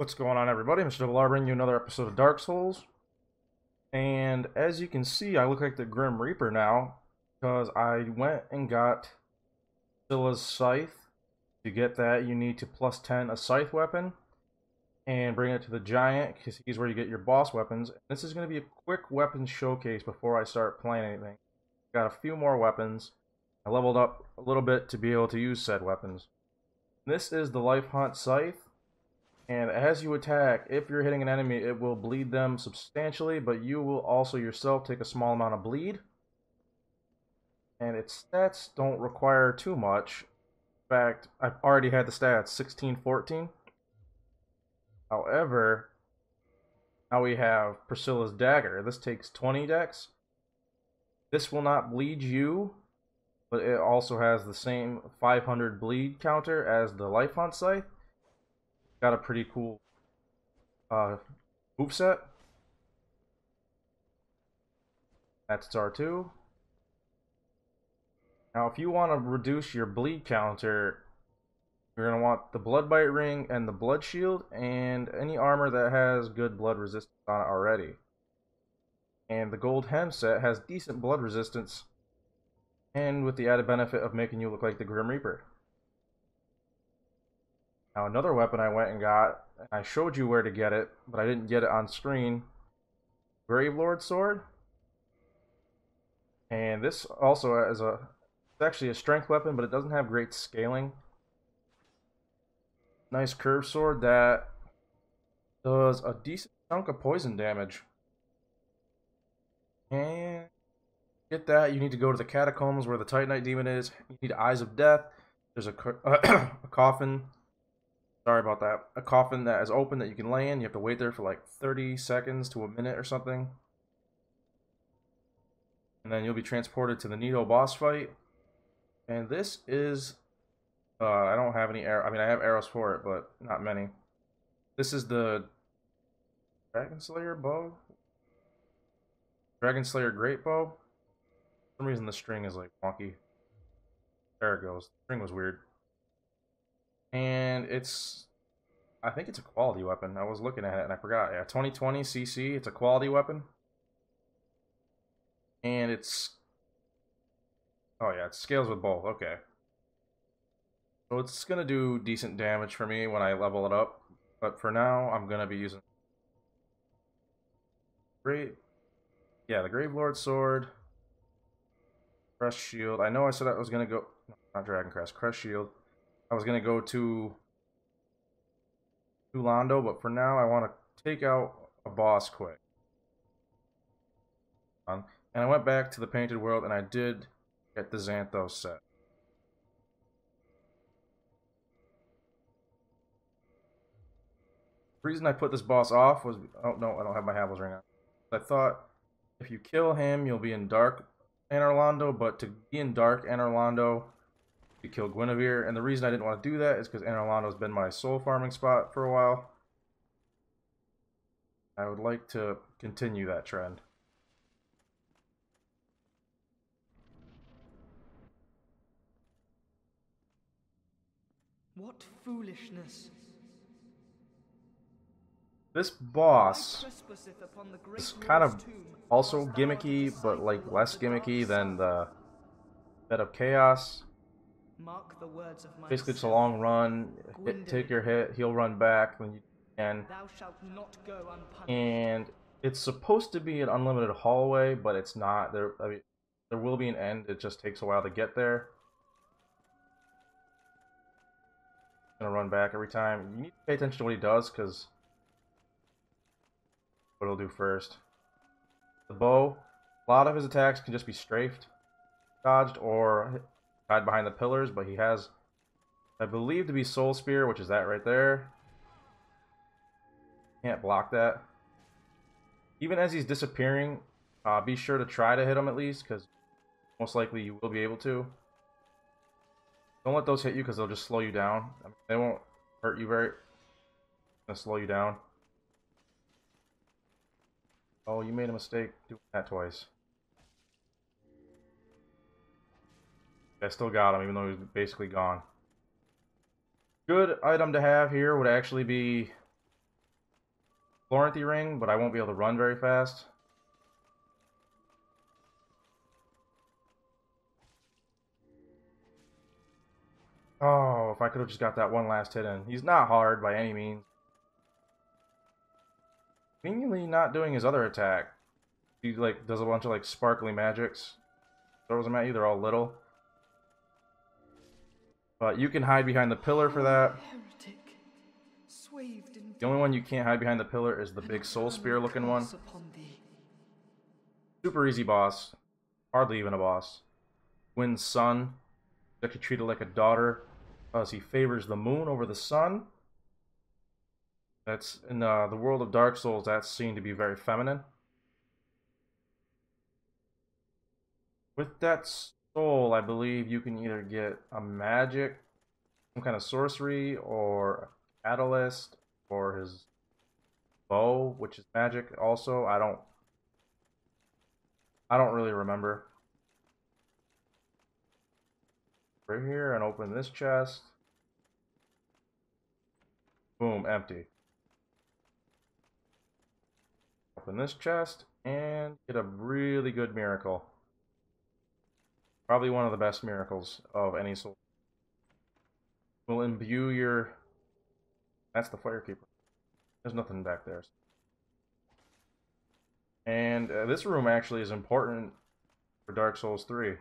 What's going on, everybody? Mr. Double R bringing you another episode of Dark Souls. And as you can see, I look like the Grim Reaper now because I went and got Scylla's Scythe. To get that, you need to plus 10 a Scythe weapon and bring it to the Giant because he's where you get your boss weapons. This is going to be a quick weapons showcase before I start playing anything. Got a few more weapons. I leveled up a little bit to be able to use said weapons. This is the Life Hunt Scythe. And as you attack, if you're hitting an enemy, it will bleed them substantially, but you will also yourself take a small amount of bleed. And its stats don't require too much. In fact, I've already had the stats, 16, 14. However, now we have Priscilla's Dagger. This takes 20 dex. This will not bleed you, but it also has the same 500 bleed counter as the Life Hunt Scythe. Got a pretty cool moveset. That's its R2. Now, if you want to reduce your bleed counter, you're going to want the Blood Bite Ring and the Blood Shield, and any armor that has good blood resistance on it already. And the Gold Hem set has decent blood resistance, and with the added benefit of making you look like the Grim Reaper. Now, another weapon I went and got, and I showed you where to get it, but I didn't get it on screen. Gravelord Sword. And this also is it's actually a strength weapon, but it doesn't have great scaling. Nice curved sword that does a decent chunk of poison damage. And to get that, you need to go to the catacombs where the Titanite demon is. You need Eyes of Death. There's a coffin. Sorry about that. A coffin that is open that you can lay in. You have to wait there for like 30 seconds to a minute or something. And then you'll be transported to the Nito boss fight. And this is... I don't have any arrows. I mean, I have arrows for it, but not many. This is the Dragon Slayer bow? Dragon Slayer Great Bow? For some reason the string is like wonky. There it goes. The string was weird. And I think it's a quality weapon. I was looking at it and I forgot. Yeah, 2020 CC. It's a quality weapon. And oh yeah, it scales with both. Okay. So it's going to do decent damage for me when I level it up. But for now, I'm going to be using the Gravelord Sword. Crest Shield. I know I said I was going to go... No, not Dragon Crest. Crest Shield. I was going to go to Londo, but for now I want to take out a boss quick. And I went back to the Painted World and I did get the Xanthos set. The reason I put this boss off was... Oh, no, I don't have my Havel's ring on. I thought if you kill him, you'll be in Dark Anor Londo, but to be in Dark Anor Londo, you kill Guinevere, and the reason I didn't want to do that is because Anor Londo's been my soul farming spot for a while. I would like to continue that trend. What foolishness! This boss is kind of also gimmicky, but like less gimmicky than the Bed of Chaos. Basically, it's a long run. Take your hit, he'll run back when you can. And it's supposed to be an unlimited hallway, but it's not. There will be an end. It just takes a while to get there. Gonna run back every time. You need to pay attention to what he does, because what he'll do first. The bow. A lot of his attacks can just be strafed, dodged, or hide behind the pillars, but he has, I believe, to be Soul Spear, which is that right there. Can't block that. Even as he's disappearing, be sure to try to hit him at least, because most likely you will be able to. Don't let those hit you, because they'll just slow you down. I mean, they won't hurt you very... They'll slow you down. Oh, you made a mistake doing that twice. I still got him, even though he's basically gone. Good item to have here would actually be Florentine ring, but I won't be able to run very fast. Oh, if I could have just got that one last hit in. He's not hard by any means. Conveniently not doing his other attack. He like does a bunch of like sparkly magics. Throws them at you, they're all little. But you can hide behind the pillar for that. The only one you can't hide behind the pillar is the big soul spear looking one. Super easy boss. Hardly even a boss. Wynn's son. He's actually treated like a daughter, as he favors the moon over the sun. That's in the world of Dark Souls, that's seen to be very feminine. With that soul, I believe you can either get a magic, some kind of sorcery, or a catalyst, or his bow, which is magic also. I don't really remember. Right here and open this chest. Boom, empty. Open this chest and get a really good miracle. Probably one of the best miracles of any soul. Will imbue your... That's the Firekeeper. There's nothing back there. And this room actually is important for Dark Souls 3.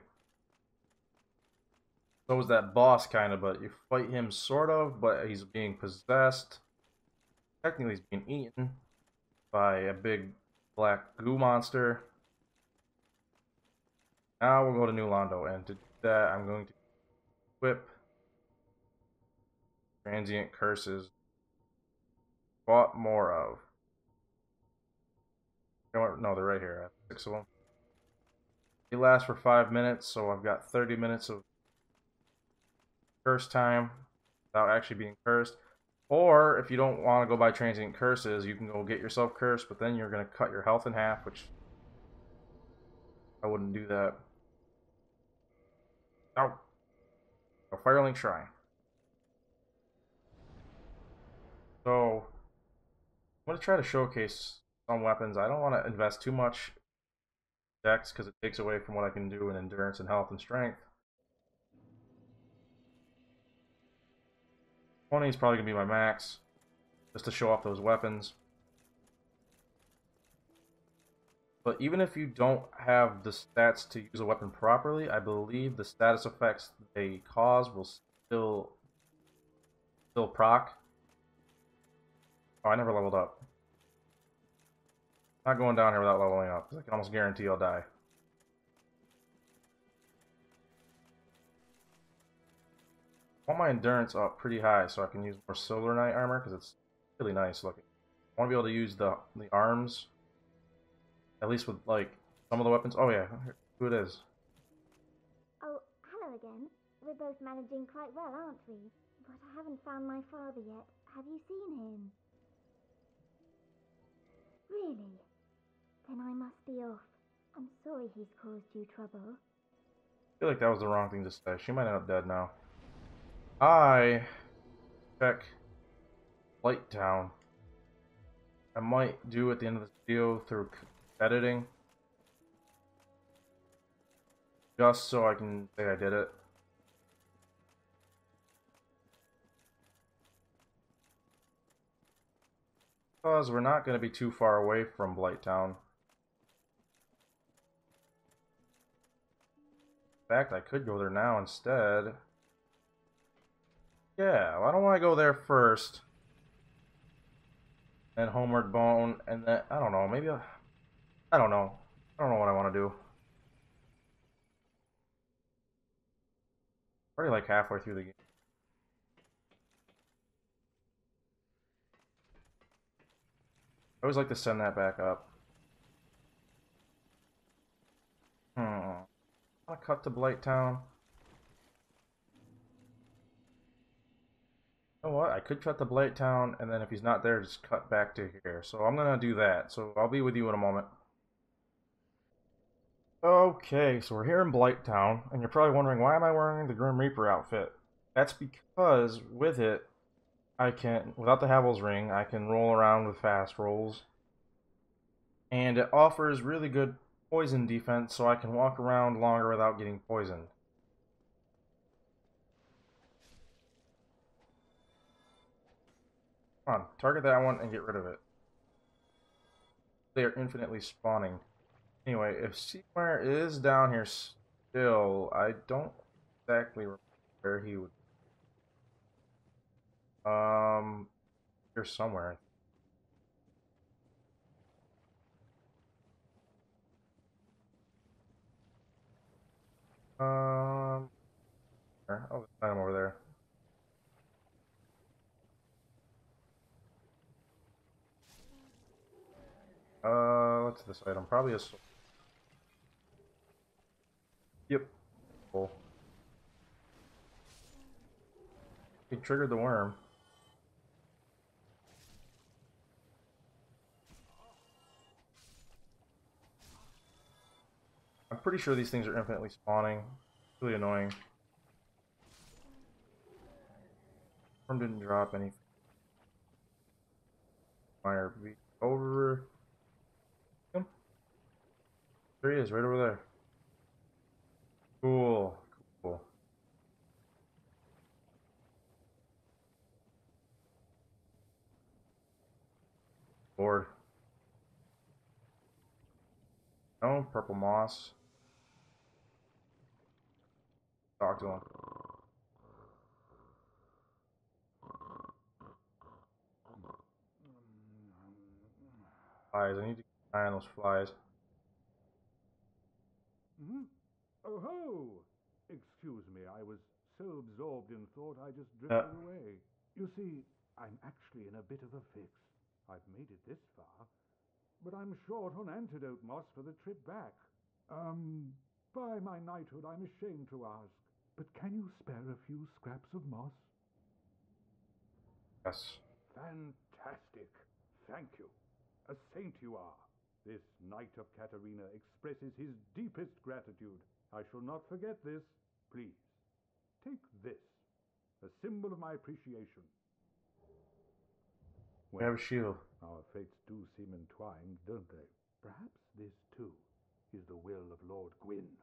So is that boss, kind of, but you fight him sort of, but he's being possessed. Technically he's being eaten by a big black goo monster. Now we'll go to New Londo, and to do that I'm going to equip transient curses. Bought more of. No, they're right here. I have 6 of them. They last for 5 minutes, so I've got 30 minutes of curse time without actually being cursed. Or if you don't want to go by transient curses, you can go get yourself cursed, but then you're going to cut your health in half, which I wouldn't do that. Oh, a Firelink Shrine. So I'm going to try to showcase some weapons. I don't want to invest too much dex because it takes away from what I can do in endurance and health and strength. 20 is probably going to be my max, just to show off those weapons. But even if you don't have the stats to use a weapon properly, I believe the status effects they cause will still proc. Oh, I never leveled up. Not going down here without leveling up, because I can almost guarantee I'll die. I want my endurance up pretty high so I can use more Silver Knight armor, because it's really nice looking. I want to be able to use the arms, at least with like some of the weapons. Oh yeah, who it is. Oh, hello again. We're both managing quite well, aren't we? But I haven't found my father yet. Have you seen him? Really? Then I must be off. I'm sorry he's caused you trouble. I feel like that was the wrong thing to say. She might end up dead now. I check Blight Town. I might do at the end of this video through editing, just so I can say I did it. Because we're not going to be too far away from Blight Town. In fact, I could go there now instead. Yeah, why don't I go there first? And Homeward Bone, and then, I don't know, maybe I don't know. I don't know what I want to do. Already like halfway through the game. I always like to send that back up. I want to cut to Blight Town. You know what? I could cut to Blight Town, and then if he's not there, just cut back to here. So I'm going to do that. So I'll be with you in a moment. Okay, so we're here in Blight Town, and you're probably wondering, why am I wearing the Grim Reaper outfit? That's because with it, I can, without the Havel's Ring, I can roll around with fast rolls. and it offers really good poison defense, so I can walk around longer without getting poisoned. Come on, target that one and get rid of it. They are infinitely spawning. Anyway, if Seaquire is down here still, I don't exactly remember where he would. Here somewhere. I'll just find him over there. What's this item? Probably a sword. Yep. Cool. He triggered the worm. I'm pretty sure these things are infinitely spawning. It's really annoying. Worm didn't drop anything. Fire beat over him. There he is, right over there. Cool. Cool. Lord. No, purple moss. Talk to him. Flies. I need to keep an eye on those flies. Mm-hmm. Oh ho! Excuse me, I was so absorbed in thought I just drifted away. You see, I'm actually in a bit of a fix. I've made it this far, but I'm short on antidote moss for the trip back. By my knighthood, I'm ashamed to ask, but can you spare a few scraps of moss? Yes. Fantastic. Thank you. A saint you are. This Knight of Katarina expresses his deepest gratitude. I shall not forget this. Please, take this, a symbol of my appreciation. We have a shield. Our fates do seem entwined, don't they? Perhaps this, too, is the will of Lord Gwyn.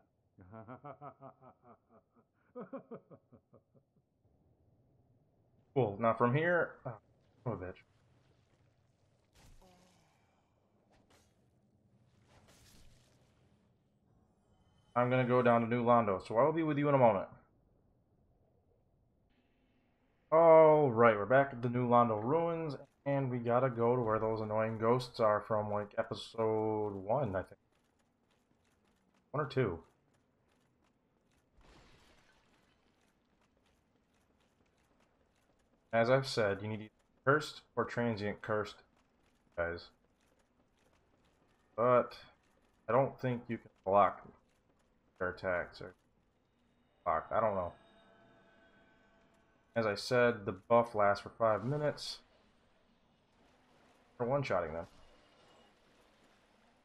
Cool. Now from here. Oh, bitch. I'm gonna go down to New Londo, so I will be with you in a moment. Alright, we're back at the New Londo ruins, and we gotta go to where those annoying ghosts are from, like, episode 1, I think. 1 or 2. As I've said, you need either cursed or transient cursed, guys. But I don't think you can block their attacks, or block, I don't know. As I said, the buff lasts for 5 minutes. For one-shotting them.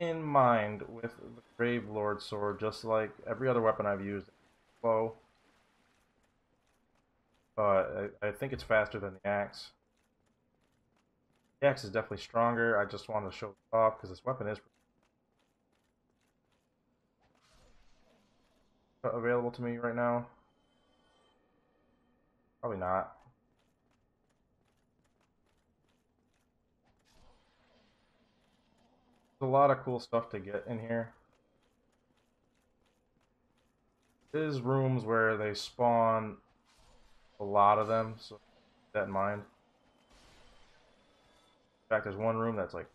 In mind with the Grave Lord sword, just like every other weapon I've used, slow. But I think it's faster than the axe. The axe is definitely stronger. I just wanted to show it off because this weapon is available to me right now. Probably not. There's a lot of cool stuff to get in here. There's rooms where they spawn a lot of them, so keep that in mind. In fact, there's one room that's like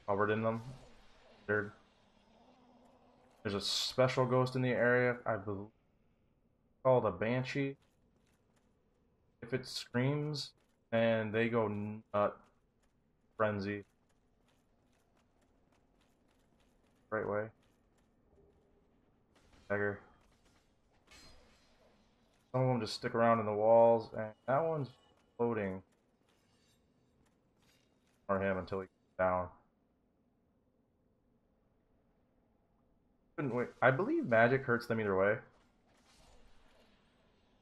covered in them. There's a special ghost in the area, I believe, called a banshee. If it screams, and they go nut frenzy. Right way. Beggar. Some of them just stick around in the walls, and that one's floating for him until he gets down. Couldn't wait. I believe magic hurts them either way.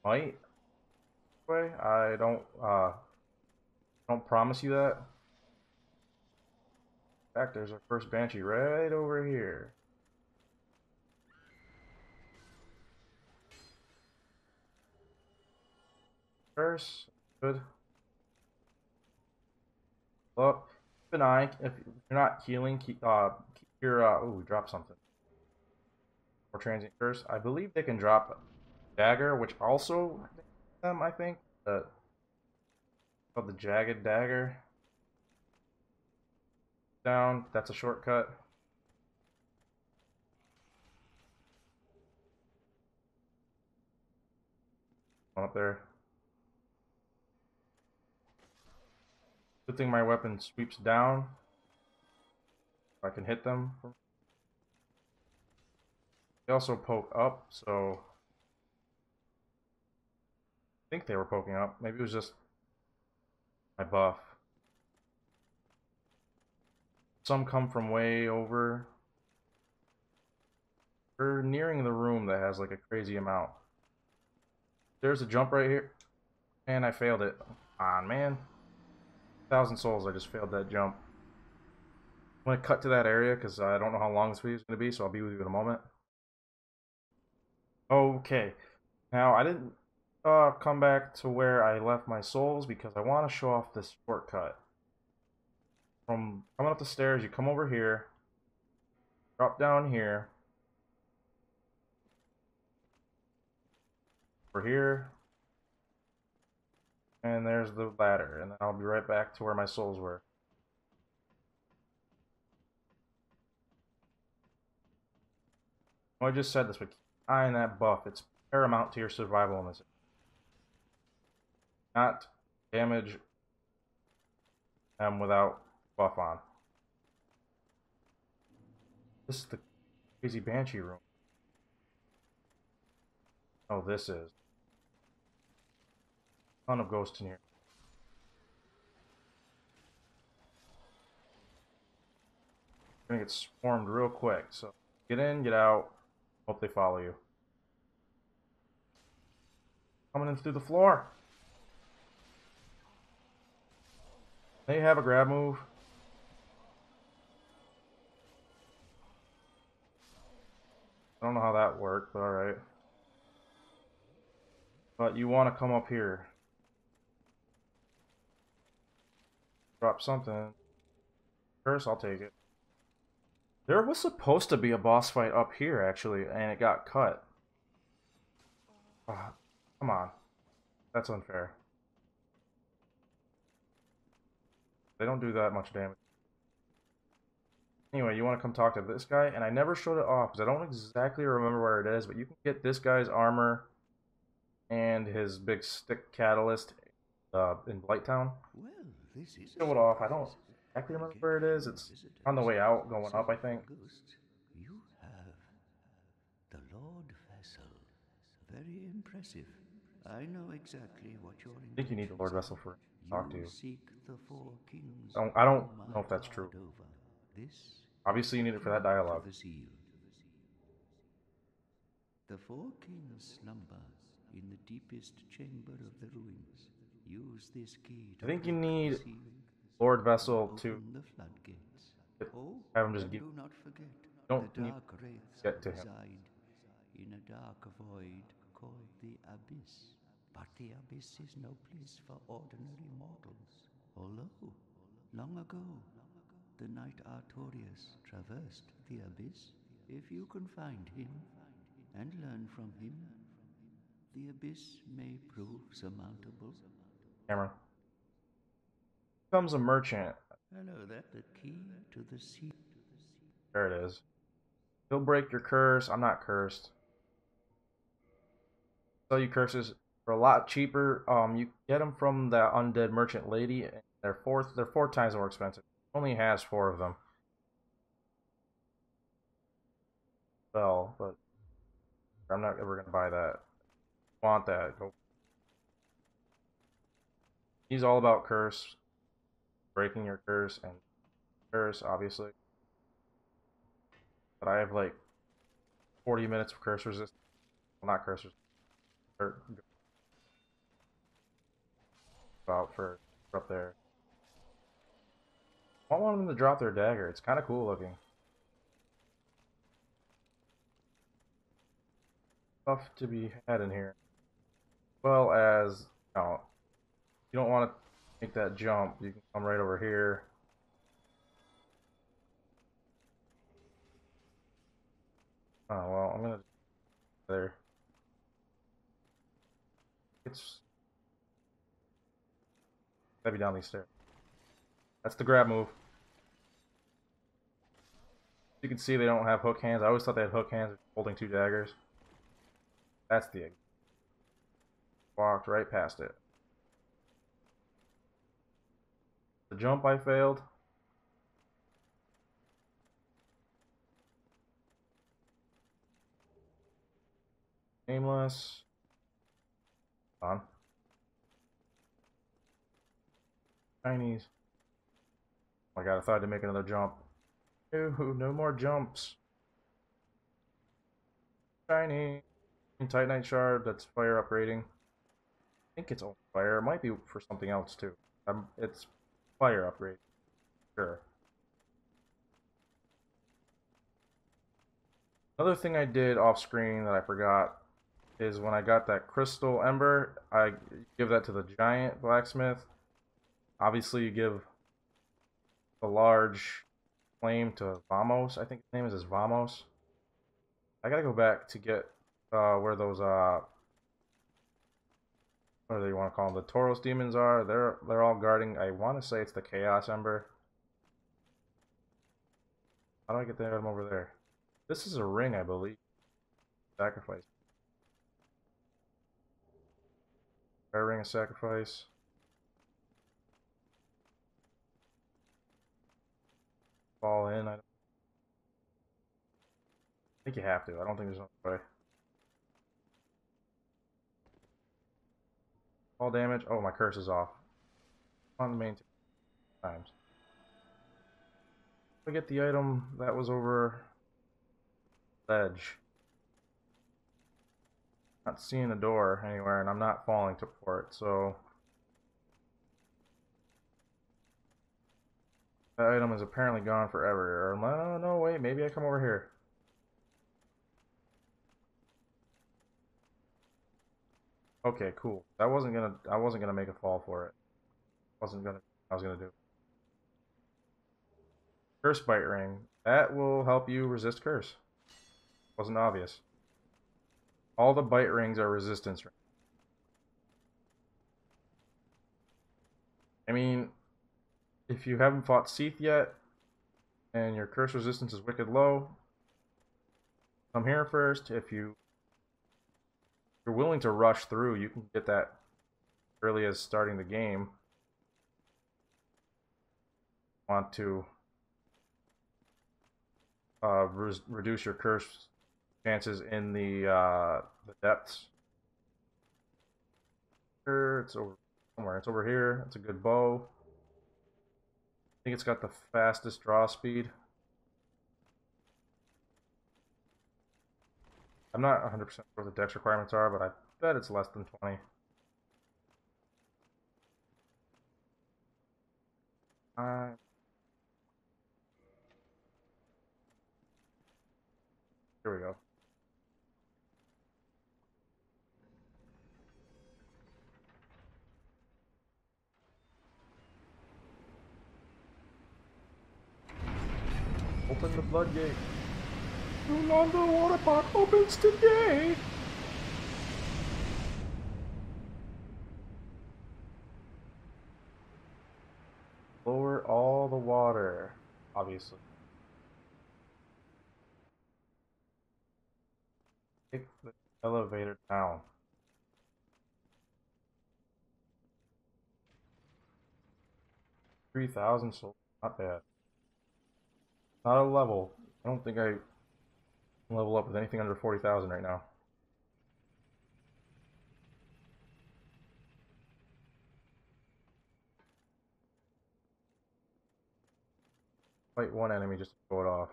Might. Way. I don't promise you that. In fact, there's our first banshee right over here. Curse, good. Well, keep an eye. If you're not healing, keep your oh, we dropped something. Or transient curse. I believe they can drop dagger, which also I think called the jagged dagger. Down. That's a shortcut. One up there. Good thing my weapon sweeps down. I can hit them. They also poke up, so I think they were poking up. Maybe it was just my buff. Some come from way over. We're nearing the room that has like a crazy amount. There's a jump right here. And I failed it. Come on, man. 1,000 souls, I just failed that jump. I'm going to cut to that area because I don't know how long this video is going to be, so I'll be with you in a moment. Okay. Now, I didn't come back to where I left my souls because I want to show off this shortcut. From coming up the stairs, you come over here, drop down here, over here, and there's the ladder, and then I'll be right back to where my souls were. Well, I just said this, but keep an eye on that buff. It's paramount to your survival in this. Not damage them without buff on. This is the crazy banshee room. Oh, this is. Ton of ghosts in here. Gonna get swarmed real quick, so get in, get out. Hope they follow you. Coming in through the floor. They have a grab move. I don't know how that worked, but alright. But you want to come up here. Drop something. Curse, I'll take it. There was supposed to be a boss fight up here, actually, and it got cut. Oh, come on. That's unfair. They don't do that much damage. Anyway, you want to come talk to this guy, and I never showed it off because I don't exactly remember where it is, but you can get this guy's armor and his big stick catalyst in Blighttown. Well, this is Show it off. I don't exactly remember where it is. It's on the way out, going up, I think. You have the Lord Vessel. Very impressive. I know exactly what you're in. I think you need the Lord Vessel for talk to you. Seek the four kings. I don't know if that's true. This Obviously, you need it for that dialogue. The four kings slumber in the deepest chamber of the ruins. Use this key to I think you need Lord Vessel to the floodgates. have him just give. Do not forget, Don't the need dark wraiths get to him. reside in a dark void called the Abyss. But the Abyss is no place for ordinary mortals. Although, long ago, the knight Artorias traversed the Abyss. If you can find him and learn from him, the Abyss may prove surmountable. Cameron becomes a merchant. Hello there. The key to the sea. There it is. He'll break your curse. I'm not cursed. Sell you curses for a lot cheaper. You get them from the undead merchant lady. And they're four times more expensive. Only has 4 of them. Well, but I'm not ever gonna buy that. Want that? Go. He's all about curse, breaking your curse and curse, obviously. But I have like 40 minutes of curse resist. Well, not curse resist. About for up there. I want them to drop their dagger. It's kind of cool looking. Stuff to be had in here. Well as, you don't want to make that jump. You can come right over here. Oh, well, I'm gonna there. It's gotta be down these stairs. That's the grab move. You can see they don't have hook hands. I always thought they had hook hands holding two daggers. That's the egg. Walked right past it. The jump I failed. Aimless. On. Chinese. Oh my god, I thought I had to make another jump. Ooh, no more jumps. Shiny. Titanite shard, that's fire upgrading. I think it's only fire. It might be for something else too. It's fire upgrade. Sure. Another thing I did off screen that I forgot is when I got that crystal ember, I give that to the giant blacksmith. Obviously, you give the large flame to Vamos. I think his name is Vamos. I gotta go back to get where those what do you want to call them? The Tauros demons are. They're all guarding. I want to say it's the Chaos Ember. How do I get the item over there? This is a ring, I believe. Sacrifice. Fire ring of sacrifice. Fall in. I think you have to. I don't think there's no way. Fall damage. Oh, my curse is off. On the main times. I get the item that was over ledge. Not seeing a door anywhere, and I'm not falling to port, so that item is apparently gone forever. Or no, wait, maybe I come over here. Okay, cool. I wasn't gonna make a fall for it. I was gonna do. Curse bite ring. That will help you resist curse. Wasn't obvious. All the bite rings are resistance rings. I mean, if you haven't fought Seath yet, and your curse resistance is wicked low, come here first. If you're willing to rush through, you can get that early as starting the game. Want to reduce your curse chances in the depths. It's over somewhere. It's over here. It's a good bow. I think it's got the fastest draw speed. I'm not 100% sure what the dex requirements are, but I bet it's less than 20. Here we go. Open the floodgate. The Londo water park opens today. Lower all the water, obviously. Take the elevator down. $3,000 souls, not bad. Not a level. I don't think I can level up with anything under 40,000 right now. Fight one enemy just to throw it off.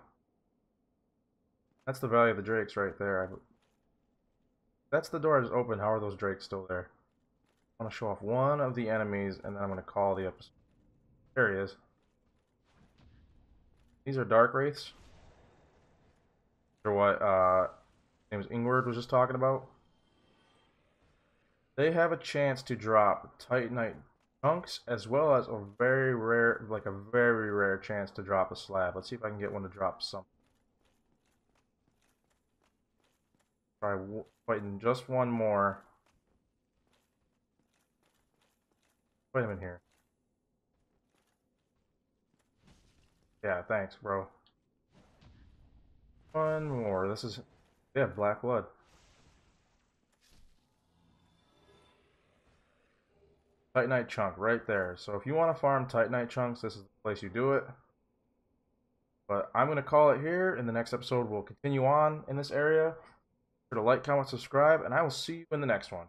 That's the value of the drakes right there. That's the door I just opened. How are those drakes still there? I'm going to show off one of the enemies, and then I'm going to call the episode. There he is. These are dark wraiths. Or what name is Ingward was just talking about. They have a chance to drop Titanite chunks as well as a very rare chance to drop a slab. Let's see if I can get one to drop something. Try fighting just one more. Wait a minute here. Yeah, thanks, bro. One more. This is, yeah, black blood. Titanite chunk right there. So if you want to farm Titanite chunks, this is the place you do it. But I'm going to call it here. In the next episode, we'll continue on in this area. Be sure to like, comment, subscribe, and I will see you in the next one.